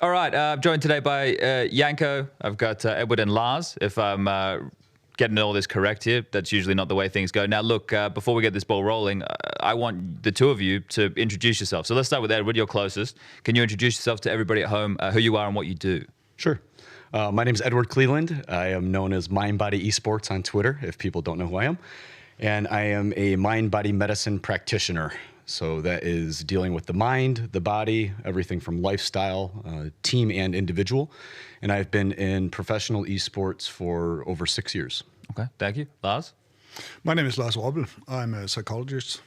All right, I'm joined today by Janko. I've got Edward and Lars. If I'm getting all this correct here, that's usually not the way things go. Now, look, before we get this ball rolling, I want the two of you to introduce yourself. So let's start with Edward, you're closest. Can you introduce yourself to everybody at home, who you are and what you do? Sure. My name is Edward Cleveland. I am known as Mind Body Esports on Twitter, if people don't know who I am. And I am a mind-body medicine practitioner. So that is dealing with the mind, the body, everything from lifestyle, team and individual. And I've been in professional esports for over 6 years. Okay, thank you. Lars? My name is Lars Robbel. I'm a psychologist.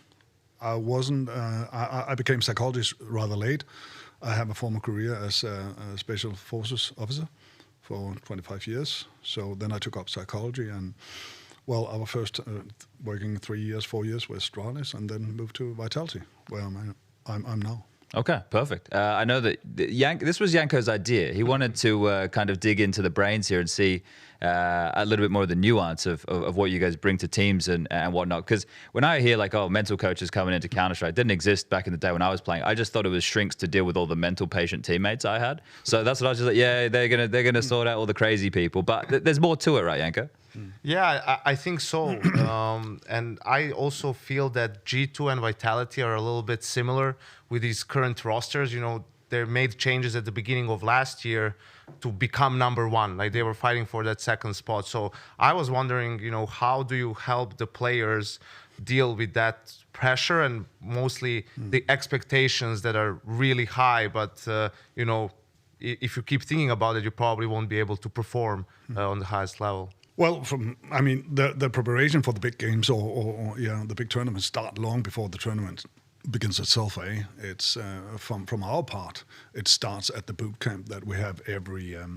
I became psychologist rather late. I have a former career as a special forces officer for 25 years. So then I took up psychology and, well, I was first working 4 years with Stralis, and then moved to Vitality, where I'm now. Okay, perfect. I know that this was Janko's idea. He wanted to kind of dig into the brains here and see a little bit more of the nuance of what you guys bring to teams and whatnot. Because when I hear like, oh, mental coaches coming into Counter-Strike, didn't exist back in the day when I was playing. I just thought it was shrinks to deal with all the mental patient teammates I had. So that's what I was just like, yeah, they're gonna sort out all the crazy people. But there's more to it, right, Janko? Yeah, I think so. And I also feel that G2 and Vitality are a little bit similar with these current rosters. You know, they made changes at the beginning of last year to become #1. Like, they were fighting for that second spot. So I was wondering, you know, how do you help the players deal with that pressure and mostly the expectations that are really high, but, you know, if you keep thinking about it, you probably won't be able to perform on the highest level. Well, the preparation for the big games or the big tournaments start long before the tournament begins itself. It's from our part, it starts at the boot camp that we have every year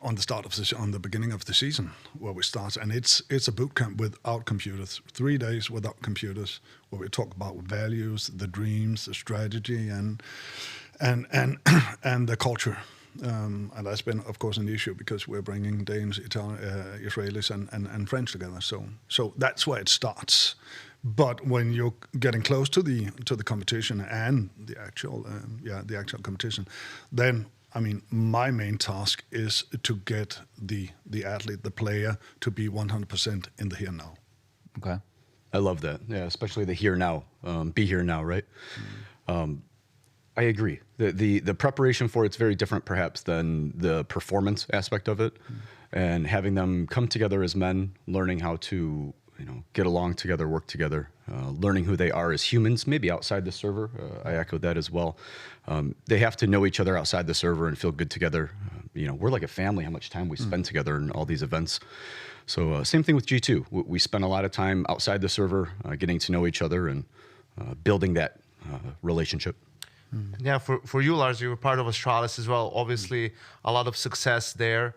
on the beginning of the season, where we start, and it's a boot camp without computers, 3 days without computers, where we talk about values, the dreams, the strategy, and the culture. And that's been, of course, an issue because we're bringing Danes, Israelis, and French together. So that's where it starts. But when you're getting close to the competition and the actual competition, then my main task is to get the athlete, the player, to be 100% in the here now. Okay, I love that. Yeah, especially the here now, be here now, right? I agree. The preparation for it's very different, perhaps, than the performance aspect of it, and having them come together as men, learning how to get along together, work together, learning who they are as humans, maybe outside the server. I echo that as well. They have to know each other outside the server and feel good together. We're like a family. How much time we spend together in all these events. So same thing with G2. We spend a lot of time outside the server, getting to know each other and building that relationship. Yeah, for you, Lars, you were part of Astralis as well. Obviously, a lot of success there.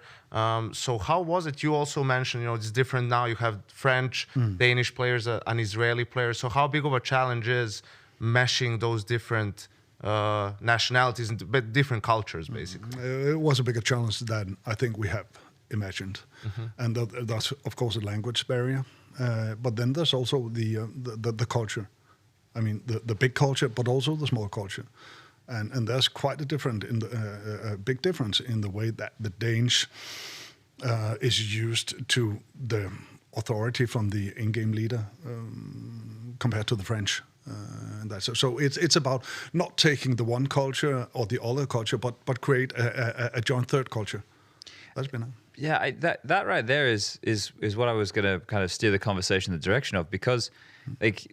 So how was it? You also mentioned, it's different now. You have French, Danish players, an Israeli player. So how big of a challenge is meshing those different nationalities and different cultures, basically? It was a bigger challenge than I think we have imagined. And that's, of course, a language barrier. But then there's also the culture. The big culture, but also the small culture, and there's quite a big difference in the way that the Danes is used to the authority from the in-game leader compared to the French. And that's so it's about not taking the one culture or the other culture, but create a joint third culture. That's been. Yeah, that right there is what I was going to kind of steer the conversation in the direction of, because like.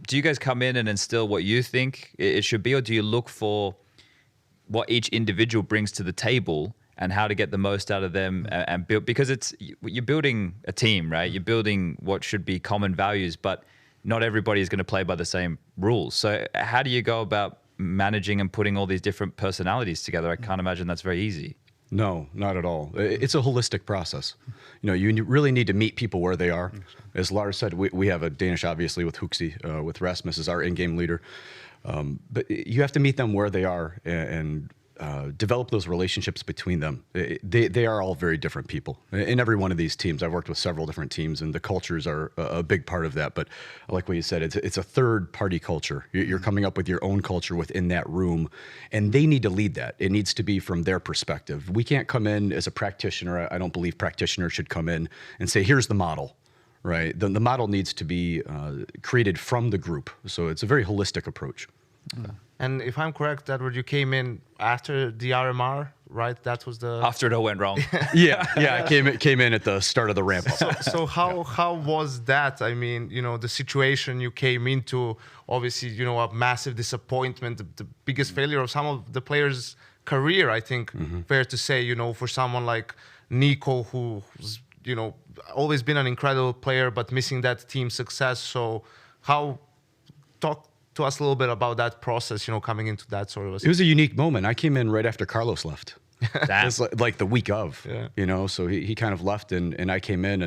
Do you guys come in and instill what you think it should be, or do you look for what each individual brings to the table and how to get the most out of them and build? Because you're building a team, right? You're building what should be common values, but not everybody is going to play by the same rules. So how do you go about managing and putting all these different personalities together? I can't imagine that's very easy. No, not at all. It's a holistic process. You really need to meet people where they are. As Lars said, we have a Danish, obviously, with Huxi, with Rasmus as our in-game leader. But you have to meet them where they are and develop those relationships between them. They are all very different people. In every one of these teams, I've worked with several different teams, and the cultures are a big part of that. But I like what you said, it's a third-party culture. You're coming up with your own culture within that room, and they need to lead that. It needs to be from their perspective. We can't come in as a practitioner. I don't believe practitioners should come in and say, here's the model. Right. The model needs to be created from the group. So it's a very holistic approach. And if I'm correct, Edward, you came in after the RMR, right? That was the... After it all went wrong. Yeah. I came in at the start of the ramp up. So how was that? I mean, the situation you came into, obviously, a massive disappointment, the biggest failure of some of the players' career, I think, fair to say, for someone like Nico, who's, always been an incredible player, but missing that team success. So talk to us a little bit about that process, coming into that sort of It was a unique moment. I came in right after Carlos left. It was like the week of, so he kind of left and I came in,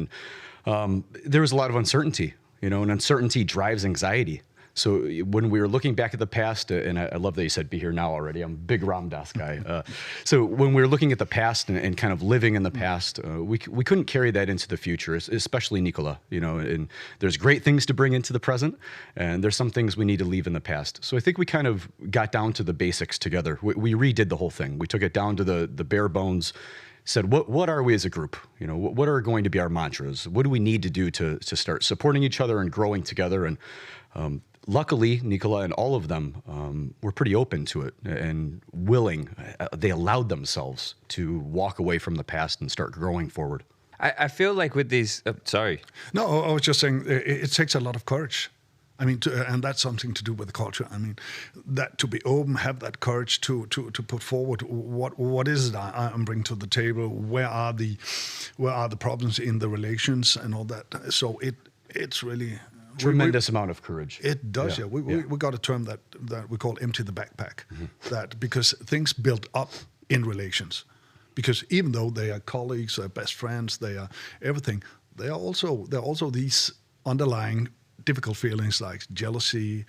and there was a lot of uncertainty, and uncertainty drives anxiety. So when we were looking back at the past, and I love that you said be here now already. I'm a big Ramdas guy. So when we were looking at the past and kind of living in the past, we couldn't carry that into the future, especially Nicola. And there's great things to bring into the present, and there's some things we need to leave in the past. So I think we kind of got down to the basics together. We redid the whole thing. We took it down to the bare bones. Said, what are we as a group? What are going to be our mantras? What do we need to do to start supporting each other and growing together? And luckily, Nicola and all of them were pretty open to it and willing. They allowed themselves to walk away from the past and start growing forward. I feel like with these... sorry. No, I was just saying it takes a lot of courage. I mean, and that's something to do with the culture. I mean, that to be open, have that courage to put forward what is it I'm bringing to the table. Where are the problems in the relations and all that? So it's really tremendous amount of courage. It does, yeah. We got a term that we call empty the backpack. That because things build up in relations, because even though they are colleagues, they're best friends, they are everything. They are also these underlying difficult feelings like jealousy,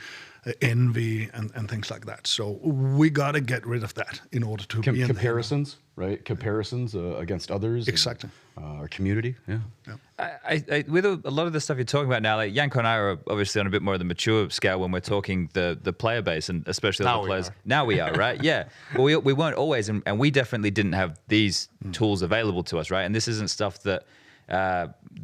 envy, and things like that. So we got to get rid of that in order to be in comparisons, right? Comparisons against others. Exactly. Our community. Yeah. I with a lot of the stuff you're talking about now, like YNk and I are obviously on a bit more of the mature scale when we're talking the player base, and especially the players. Now we are, right? Yeah. Well, we weren't always, and we definitely didn't have these tools available to us, right? And this isn't stuff that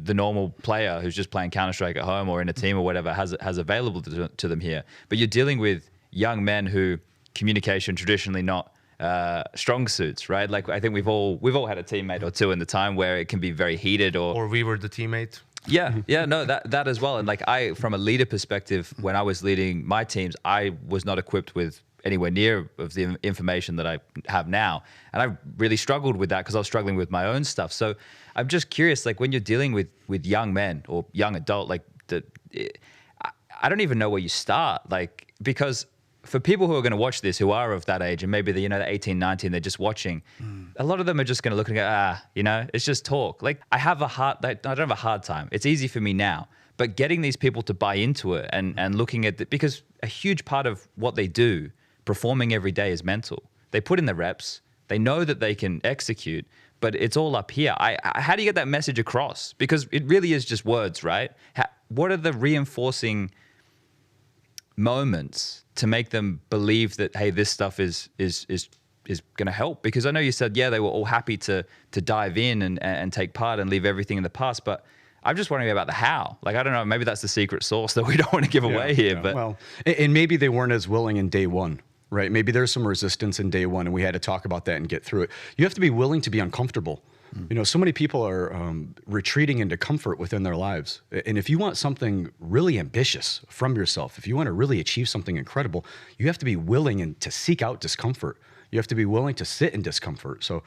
the normal player who's just playing Counter-Strike at home or in a team or whatever has available to them here. But you're dealing with young men who communication traditionally not strong suits, right? Like I think we've all had a teammate or two in the time where it can be very heated, or we were the teammate. Yeah, no, that as well. And like from a leader perspective, when I was leading my teams, I was not equipped with anywhere near of the information that I have now. And I really struggled with that because I was struggling with my own stuff. So I'm just curious, like when you're dealing with young men or young adult, like I don't even know where you start. Like, because for people who are going to watch this, who are of that age, and maybe they're 18, 19, they're just watching, a lot of them are just going to look and go, it's just talk. Like I don't have a hard time. It's easy for me now. But getting these people to buy into it and looking at it, because a huge part of what they do, performing every day, is mental. They put in the reps. They know that they can execute, but it's all up here. How do you get that message across? Because it really is just words, right? What are the reinforcing moments to make them believe that, hey, this stuff is going to help? Because I know you said, they were all happy to dive in and take part and leave everything in the past, but I'm just wondering about the how. Like, I don't know, maybe that's the secret sauce that we don't want to give away here. But well, and maybe they weren't as willing in day one. Right. Maybe there's some resistance in day one, and we had to talk about that and get through it. You have to be willing to be uncomfortable. So many people are retreating into comfort within their lives. And if you want something really ambitious from yourself, if you want to really achieve something incredible, you have to be willing to seek out discomfort. You have to be willing to sit in discomfort. So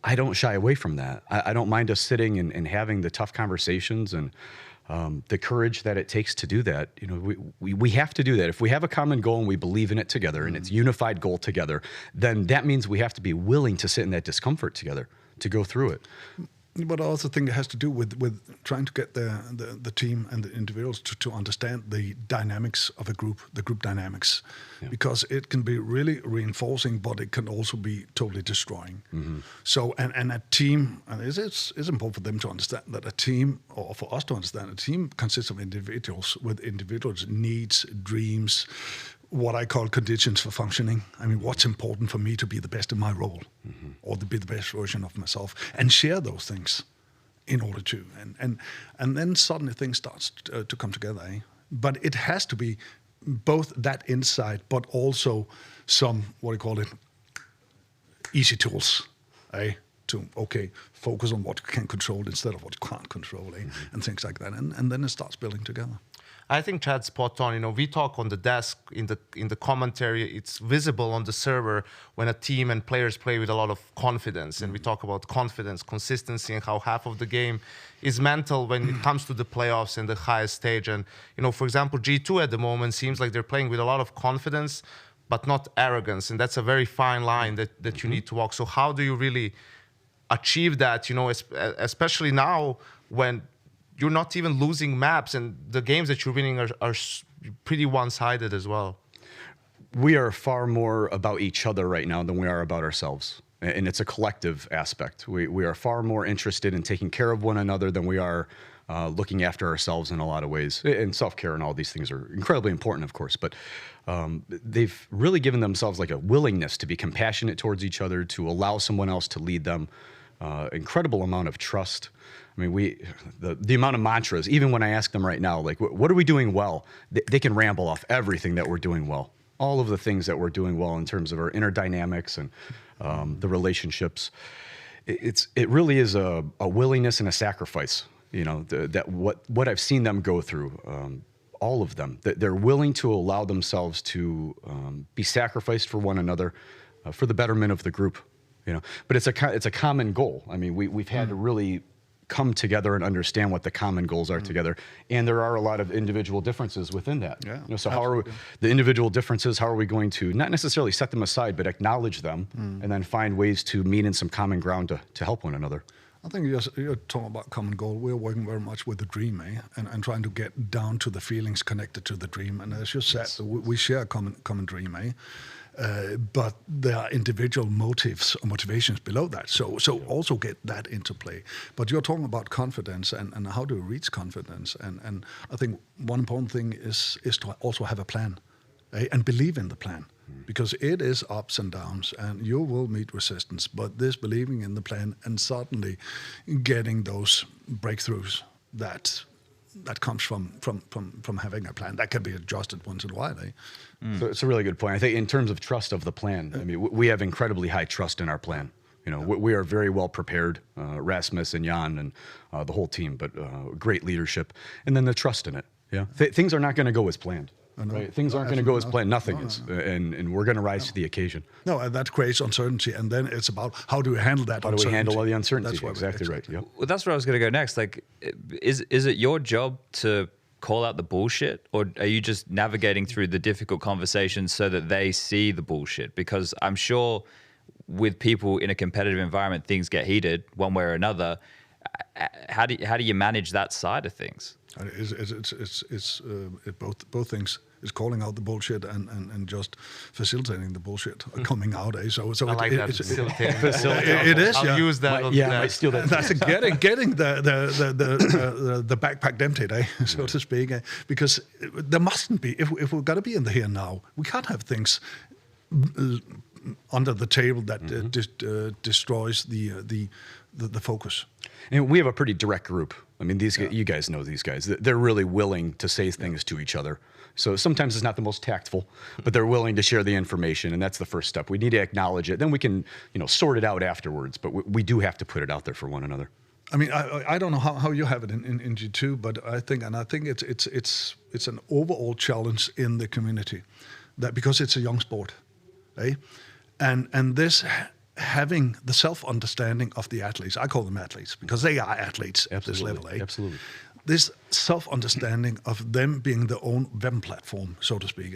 I don't shy away from that. I don't mind us sitting and having the tough conversations and the courage that it takes to do that. We have to do that. If we have a common goal and we believe in it together, and it's a unified goal together, then that means we have to be willing to sit in that discomfort together, to go through it. But I also think it has to do with trying to get the team and the individuals to understand the dynamics of a group, the group dynamics, because it can be really reinforcing, but it can also be totally destroying. So, and a team, and it's important for them to understand that a team, or for us to understand, a team consists of individuals with individuals' needs, dreams, what I call conditions for functioning. I mean, what's important for me to be the best in my role, or to be the best version of myself, and share those things in order to, and then suddenly things starts to come together. But it has to be both that insight, but also some, what do you call it, easy tools, to focus on what you can control instead of what you can't control, and things like that, and then it starts building together. I think Chad's spot on. You know, we talk on the desk in the commentary. It's visible on the server when a team and players play with a lot of confidence, and we talk about confidence, consistency, and how half of the game is mental when it comes to the playoffs and the highest stage. And you know, for example, G2 at the moment seems like they're playing with a lot of confidence, but not arrogance, and that's a very fine line that you need to walk. So how do you really achieve that? You know, especially now when you're not even losing maps, and the games that you're winning are pretty one-sided as well. We are far more about each other right now than we are about ourselves. And it's a collective aspect. We are far more interested in taking care of one another than we are looking after ourselves in a lot of ways. And self-care and all these things are incredibly important, of course, but they've really given themselves like a willingness to be compassionate towards each other, to allow someone else to lead them. Incredible amount of trust. I mean, the amount of mantras, even when I ask them right now, like, what are we doing well? They can ramble off everything that we're doing well. All of the things that we're doing well in terms of our inner dynamics and the relationships. It really is a willingness and a sacrifice, you know, that what I've seen them go through, all of them, that they're willing to allow themselves to be sacrificed for one another, for the betterment of the group. You know, but it's a common goal. I mean, we've had to really come together and understand what the common goals are together, and there are a lot of individual differences within that. Yeah, you know, so how are the individual differences? How are we going to not necessarily set them aside, but acknowledge them, and then find ways to meet in some common ground to help one another? I think you're talking about common goal. We're working very much with the dream, and trying to get down to the feelings connected to the dream. And as you said, we share a common dream, but there are individual motives or motivations below that. So also get that into play. But you're talking about confidence and how to reach confidence. And I think one important thing is to also have a plan, and believe in the plan. Because it is ups and downs, and you will meet resistance. But this believing in the plan and suddenly getting those breakthroughs that comes from having a plan that can be adjusted once in a while. So it's a really good point. I think in terms of trust of the plan, I mean, we have incredibly high trust in our plan. You know, we are very well prepared, Rasmus and Jan and the whole team, but great leadership, and then the trust in it. Yeah, things are not going to go as planned. Right? Things aren't going to go as planned. Nothing is, and we're going to rise to the occasion. No, and that creates uncertainty, and then it's about how do we handle that? How do we handle all the uncertainty? That's exactly right. Yep. Well, that's where I was going to go next. Like, is it your job to call out the bullshit, or are you just navigating through the difficult conversations so that they see the bullshit? Because I'm sure with people in a competitive environment, things get heated one way or another. How do you manage that side of things? It's both things. It's calling out the bullshit and just facilitating the bullshit coming out. So I like that. Facilitating. It is. I'll use that. I steal that. That's getting the backpack emptied, so to speak. Because there mustn't be. If we're going to be in the here and now, we can't have things under the table that destroys the focus. And we have a pretty direct group. I mean, you guys know these guys. They're really willing to say things to each other. So sometimes it's not the most tactful, but they're willing to share the information, and that's the first step. We need to acknowledge it. Then we can, sort it out afterwards. But we do have to put it out there for one another. I mean, I don't know how you have it in G2, but I think it's an overall challenge in the community, that because it's a young sport, and this having the self-understanding of the athletes. I call them athletes because they are athletes at this level. Absolutely. This self-understanding of them being their own weapon platform, so to speak,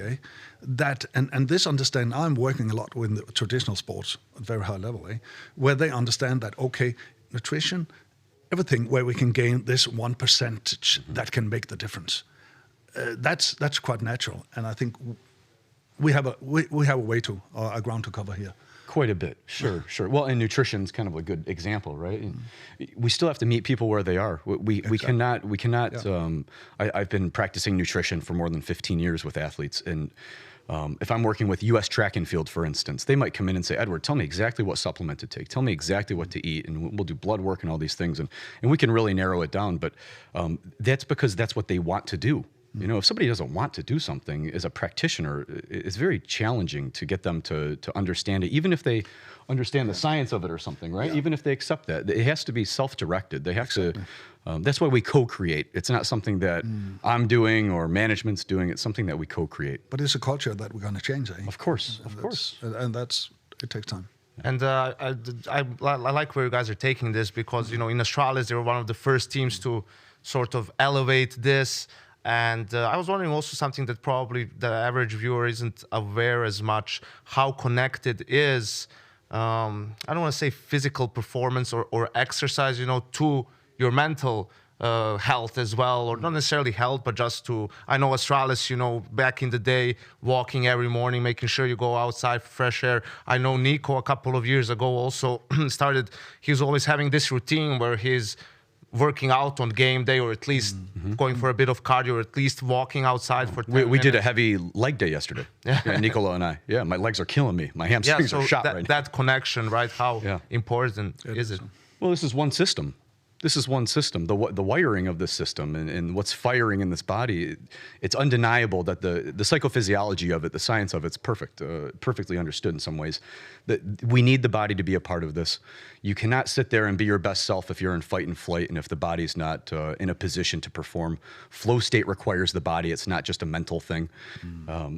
that and this understanding, I'm working a lot with the traditional sports at very high level, where they understand that, okay, nutrition everything where we can gain this 1% that can make the difference. That's quite natural, and I think we have a way to a ground to cover here. Quite a bit, sure. Well, and nutrition's kind of a good example, right? We still have to meet people where they are. We cannot. Yeah. I've been practicing nutrition for more than 15 years with athletes, and if I'm working with U.S. track and field, for instance, they might come in and say, Edward, tell me exactly what supplement to take. Tell me exactly what to eat, and we'll do blood work and all these things, and we can really narrow it down. But that's because that's what they want to do. You know, if somebody doesn't want to do something as a practitioner, it's very challenging to get them to understand it, even if they understand the science of it or something, right? Yeah. Even if they accept that. It has to be self-directed. They have to, that's why we co-create. It's not something that I'm doing or management's doing. It's something that we co-create. But it's a culture that we're going to change, eh? Of course, of course. And it takes time. And I like where you guys are taking this because, you know, in Astralis, they were one of the first teams to sort of elevate this. And I was wondering also something that probably the average viewer isn't aware as much, how connected is, I don't want to say physical performance or exercise, you know, to your mental health as well, or not necessarily health, but just to, I know Astralis, you know, back in the day, walking every morning, making sure you go outside for fresh air. I know Nico a couple of years ago also started, he was always having this routine where he's working out on game day, or at least going for a bit of cardio, or at least walking outside for 10 minutes. We did a heavy leg day yesterday. Yeah, Nicola and I. Yeah, my legs are killing me. My hamstrings are shot right now. That connection, right? How important is it? Well, this is one system. This is one system. The wiring of this system and what's firing in this body, it's undeniable that the psychophysiology of it, the science of it's perfect, perfectly understood in some ways. That we need the body to be a part of this. You cannot sit there and be your best self if you're in fight and flight and if the body's not in a position to perform. Flow state requires the body. It's not just a mental thing.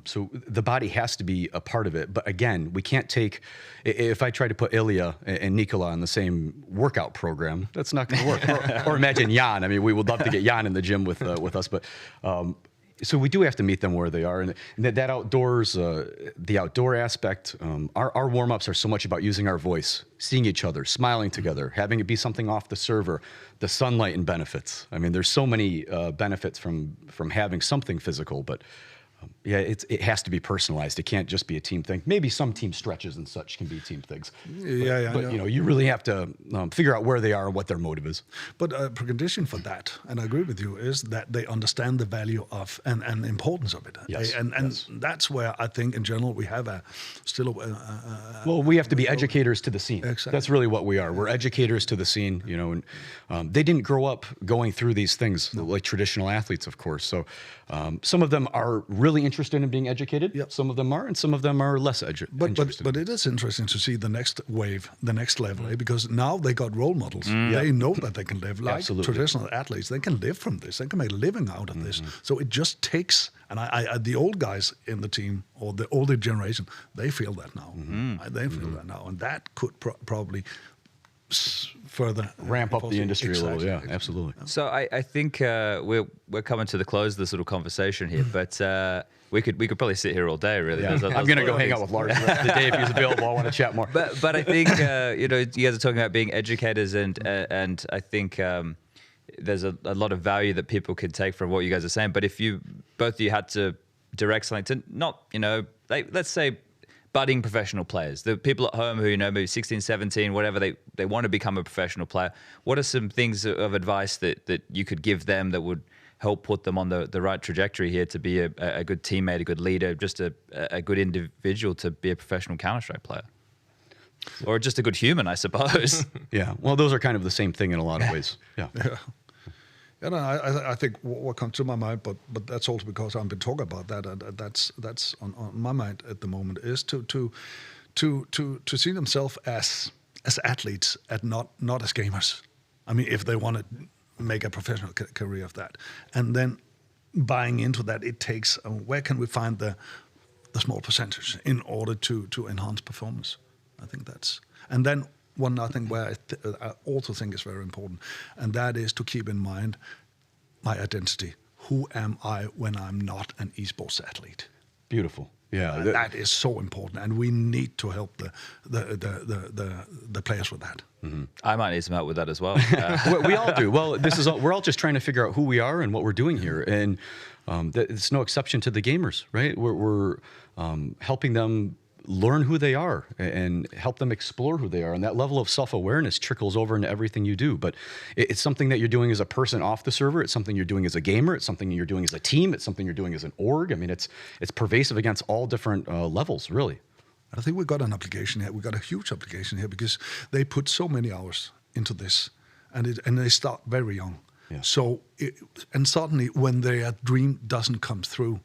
So the body has to be a part of it. But again, we can't take, if I try to put Ilya and Nicola on the same workout program, that's not going to work. or imagine Jan. I mean, we would love to get Jan in the gym with us, but so we do have to meet them where they are, and that outdoors, the outdoor aspect. Our warm-ups are so much about using our voice, seeing each other, smiling together, having it be something off the server, the sunlight and benefits. I mean, there's so many benefits from having something physical, but. Yeah, it has to be personalized. It can't just be a team thing. Maybe some team stretches and such can be team things. But you know, you really have to figure out where they are and what their motive is. But a precondition for that, and I agree with you, is that they understand the value of and the importance of it. Yes. And that's where I think in general we have well, we have to be educators to the scene. Exactly. That's really what we are. We're educators to the scene. You know, and they didn't grow up going through these things like traditional athletes, of course. So some of them are really interested in being educated. Yep. Some of them are, and some of them are less interested. But it is interesting to see the next wave, the next level, because now they got role models. They know that they can live like traditional athletes. They can live from this. They can make a living out of this. So it just takes, and I the old guys in the team or the older generation, they feel that now. They feel that now, and that could probably further ramp up the industry a little. Yeah, absolutely. So I think we're coming to the close of this little conversation here, but we could probably sit here all day. Really, I'm going to go hang out with Lars the rest of the day if he's available. I want to chat more. But I think you know, you guys are talking about being educators, and I think there's a lot of value that people can take from what you guys are saying. But if both of you had to direct something to not, you know, let's say budding professional players, the people at home who, you know, maybe 16, 17, whatever, they want to become a professional player. What are some things of advice that you could give them that would help put them on the right trajectory here to be a good teammate, a good leader, just a good individual to be a professional Counter-Strike player? Or just a good human, I suppose. Yeah, well, those are kind of the same thing in a lot of ways. Yeah. And I think what comes to my mind, but that's also because I've been talking about that, and that's on my mind at the moment, is to see themselves as athletes and not as gamers. I mean, if they want to make a professional career of that, and then buying into that, it takes where can we find the small percentage in order to enhance performance? I think that's, and then. One thing where I also think is very important, and that is to keep in mind my identity. Who am I when I'm not an esports athlete? Beautiful. Yeah, that is so important, and we need to help the players with that. I might need some help with that as well. We all do. Well, we're all just trying to figure out who we are and what we're doing here, and it's no exception to the gamers, right? We're helping them learn who they are and help them explore who they are, and that level of self-awareness trickles over into everything you do. But it's something that you're doing as a person off the server. It's something you're doing as a gamer. It's something you're doing as a team. It's something you're doing as an org. I mean, it's pervasive against all different levels, really. I think we got an application here. We got a huge application here because they put so many hours into this, and they start very young. Yeah. So and suddenly when their dream doesn't come through,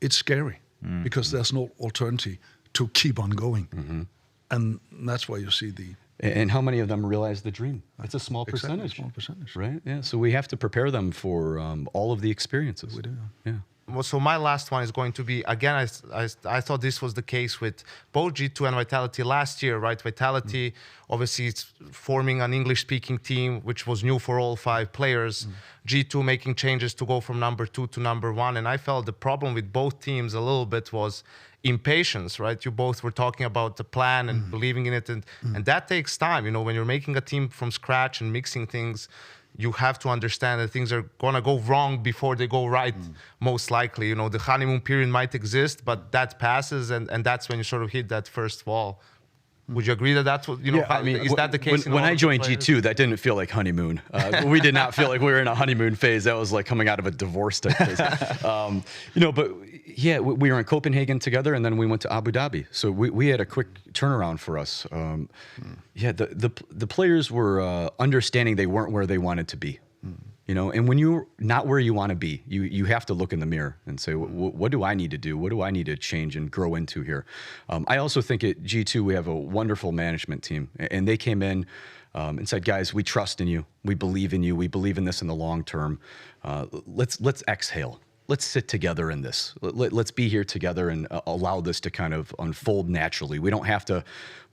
it's scary because there's no alternative to keep on going, and that's why you see the. And how many of them realize the dream? It's a small percentage. Small percentage, right? Yeah. So we have to prepare them for all of the experiences. We do. Yeah. Well, so my last one is going to be, again, I thought this was the case with both G2 and Vitality last year, right? Vitality, obviously, it's forming an English-speaking team, which was new for all 5 players. G2 making changes to go from number 2 to number 1. And I felt the problem with both teams a little bit was impatience, right? You both were talking about the plan and believing in it. And that takes time. You know, when you're making a team from scratch and mixing things, you have to understand that things are going to go wrong before they go right, most likely. You know, the honeymoon period might exist, but that passes, and that's when you sort of hit that first wall. Would you agree that that's what, you know, is that the case? When I joined G2, that didn't feel like honeymoon. We did not feel like we were in a honeymoon phase. That was like coming out of a divorce type phase. You know, but yeah, we were in Copenhagen together, and then we went to Abu Dhabi. So we had a quick turnaround for us. Yeah, the players were understanding they weren't where they wanted to be. You know, and when you're not where you want to be, you have to look in the mirror and say, what do I need to do? What do I need to change and grow into here? I also think at G2 we have a wonderful management team, and they came in and said, guys, we trust in you. We believe in you. We believe in this in the long term. Let's exhale. Let's sit together in this. Let's be here together and allow this to kind of unfold naturally. We don't have to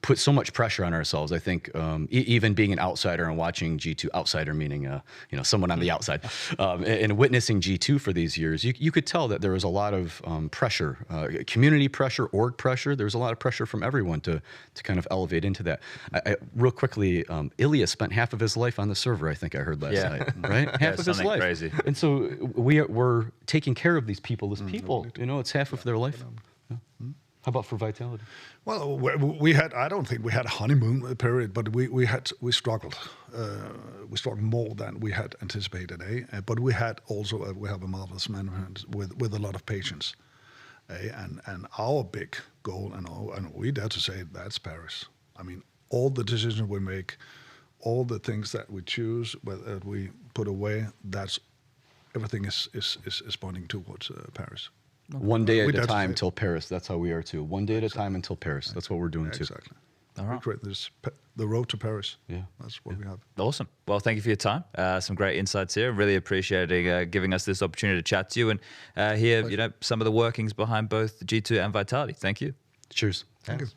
put so much pressure on ourselves. I think even being an outsider and watching G2, outsider meaning you know, someone on the outside, and witnessing G2 for these years, you could tell that there was a lot of pressure, community pressure, org pressure. There was a lot of pressure from everyone to kind of elevate into that. Real quickly, Ilya spent half of his life on the server, I think I heard last night, right? Half of his life. Crazy. And so we're taking care of these people as people. You know, it's half of their life. Yeah. How about for Vitality? Well, we had, I don't think we had a honeymoon period, but we struggled. We struggled more than we had anticipated, but we had also, we have a marvelous management with a lot of patience. And our big goal, and we dare to say, that's Paris. I mean, all the decisions we make, all the things that we choose, whether we put away, that's everything is pointing towards Paris. One day at a time till Paris. That's how we are too. One day at a time until Paris. That's what we're doing too. Exactly. All right. We create this, the road to Paris. Yeah. That's what we have. Awesome. Well, thank you for your time. Some great insights here. Really appreciating giving us this opportunity to chat to you and hear, you know, some of the workings behind both G2 and Vitality. Thank you. Cheers. Thank you.